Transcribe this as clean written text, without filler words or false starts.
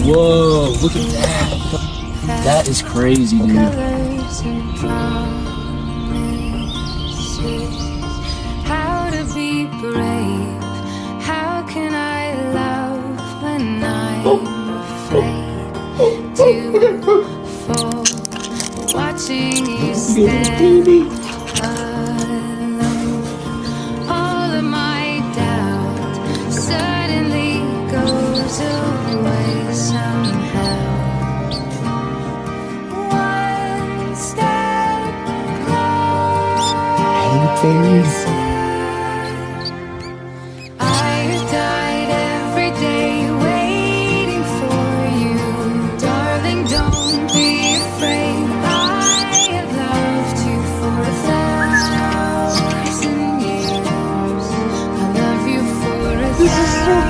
Whoa, look at that. That is crazy, dude. How to be brave? How can I love when I'm afraid to fall? Watching you stand alone. All of my doubt suddenly goes away somehow. One step closer. Hey, fairies.